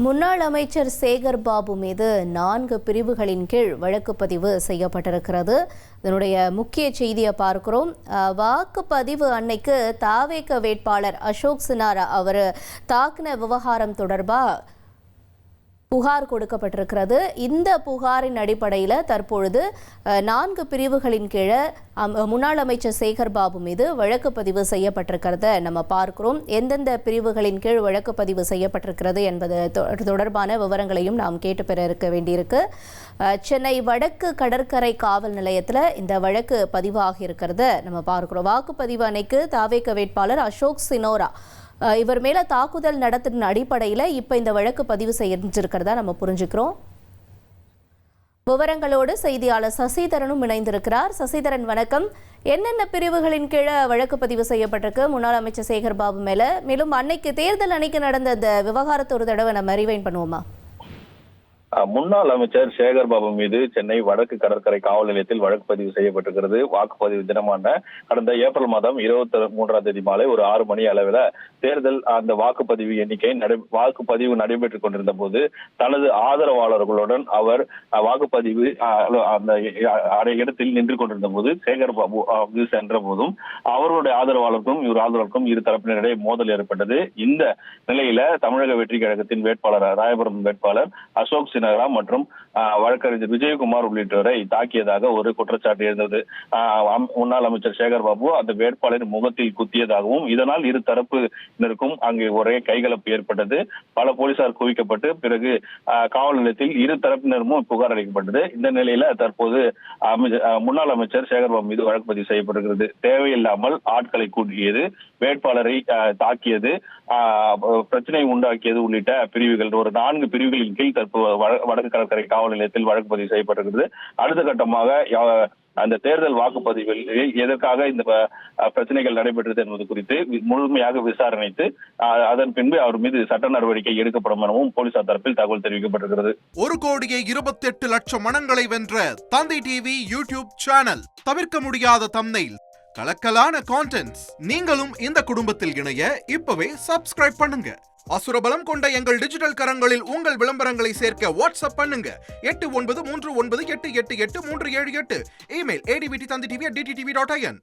முன்னாள் அமைச்சர் சேகர் பாபு மீது 4 பிரிவுகளின் கீழ் வழக்கு பதிவு செய்யப்பட்டிருக்கிறது. இதனுடைய முக்கிய செய்தியை பார்க்கிறோம். வாக்குப்பதிவு அன்னைக்கு தாவேக வேட்பாளர் அசோக் சினாரா அவர் தாக்கின விவகாரம் தொடர்பாக புகார் கொடுக்கப்பட்டிருக்கிறது. இந்த புகாரின் அடிப்படையில் தற்பொழுது 4 பிரிவுகளின் கீழே முன்னாள் அமைச்சர் சேகர் பாபு மீது வழக்கு பதிவு செய்யப்பட்டிருக்கிறத நம்ம பார்க்கிறோம். எந்தெந்த பிரிவுகளின் கீழ் வழக்கு பதிவு செய்யப்பட்டிருக்கிறது என்பது தொடர்பான விவரங்களையும் நாம் கேட்டு பெற இருக்க வேண்டியிருக்கு. சென்னை வடக்கு கடற்கரை காவல் நிலையத்தில் இந்த வழக்கு பதிவாகி இருக்கிறத நம்ம பார்க்கிறோம். வாக்குப்பதிவு அன்னைக்கு தாவேக வேட்பாளர் அசோக் சினோரா இவர் மேல தாக்குதல் நடத்தின அடிப்படையில் இப்ப இந்த வழக்கு பதிவு செஞ்சிருக்கிறதா நம்ம புரிஞ்சுக்கிறோம். விவரங்களோடு செய்தியாளர் சசிதரனும் இணைந்திருக்கிறார். சசிதரன் வணக்கம். என்னென்ன பிரிவுகளின் கீழே வழக்கு பதிவு செய்யப்பட்டிருக்கு முன்னாள் அமைச்சர் சேகர் பாபு மேல? மேலும் அன்னைக்கு தேர்தல் அன்னைக்கு நடந்த இந்த விவகாரத்தை ஒரு தடவை நம்ம ரிவைண்ட் பண்ணுவோமா? முன்னாள் அமைச்சர் சேகர் பாபு மீது சென்னை வடக்கு கடற்கரை காவல் நிலையத்தில் வழக்கு பதிவு செய்யப்பட்டிருக்கிறது. வாக்குப்பதிவு தினமான கடந்த ஏப்ரல் மாதம் 23ஆம் தேதி மாலை ஒரு 6 மணி அளவில் தேர்தல் அந்த வாக்குப்பதிவு வாக்குப்பதிவு நடைபெற்றுக் கொண்டிருந்த போது தனது ஆதரவாளர்களுடன் அவர் வாக்குப்பதிவு அந்த இடத்தில் நின்று கொண்டிருந்த போது சேகர் பாபு சென்ற போதும் அவர்களுடைய ஆதரவாளருக்கும் இரு தரப்பினரிடையே மோதல் ஏற்பட்டது. இந்த நிலையில தமிழக வெற்றி கழகத்தின் வேட்பாளர் ராயபுரம் வேட்பாளர் அசோக் சினோரா மற்றும் வழக்கறிஞர் விஜயகுமார் உள்ளிட்டோரை தாக்கியதாக ஒரு குற்றச்சாட்டு இருந்தது. முன்னாள் அமைச்சர் சேகர் பாபு அந்த வேட்பாளரின் முகத்தில் குத்தியதாகவும் இதனால் இரு தரப்பினருக்கும் அங்கே ஒரே கைகலப்பு ஏற்பட்டது. பல போலீசார் குவிக்கப்பட்டு பிறகு காவல் நிலையத்தில் இரு தரப்பினரும் புகார் அளிக்கப்பட்டது. இந்த நிலையில தற்போது முன்னாள் அமைச்சர் சேகர் பாபு மீது வழக்கு பதிவு செய்யப்பட்டிருக்கிறது. தேவையில்லாமல் ஆட்களை கூட்டியது, வேட்பாளரை தாக்கியது, பிரச்சனை உண்டாக்கியது உள்ளிட்ட பிரிவுகள் ஒரு 4 பிரிவுகளின் கீழ் தற்போது வடக்கு கடற்கரை காவல் நிலையத்தில் வழக்கு பதிவு செய்யப்பட்டிருக்கிறது. அடுத்த கட்டமாக அந்த தேர்தல் வாக்குப்பதிவில் எதற்காக இந்த பிரச்சனைகள் நடைபெற்றது என்பது குறித்து முழுமையாக விசாரணைத்து அதன் பின்பு அவர் மீது சட்ட நடவடிக்கை எடுக்கப்படும் எனவும் போலீசார் தரப்பில் தகவல் தெரிவிக்கப்பட்டிருக்கிறது. 1,28,00,000 மனங்களை வென்ற தந்தை டிவி யூடியூப் சேனல். தவிர்க்க முடியாத தம்ப்நெயில், கலக்கலான கான்டென்ட்ஸ். நீங்களும் இந்த குடும்பத்தில் இணைய இப்பவே சப்ஸ்கிரைப் பண்ணுங்க. அசுரபலம் கொண்ட எங்கள் டிஜிட்டல் கரங்களில் உங்கள் விளம்பரங்களை சேர்க்க வாட்ஸ்அப் பண்ணுங்க. 8939888838. Email advttv@dttv.in.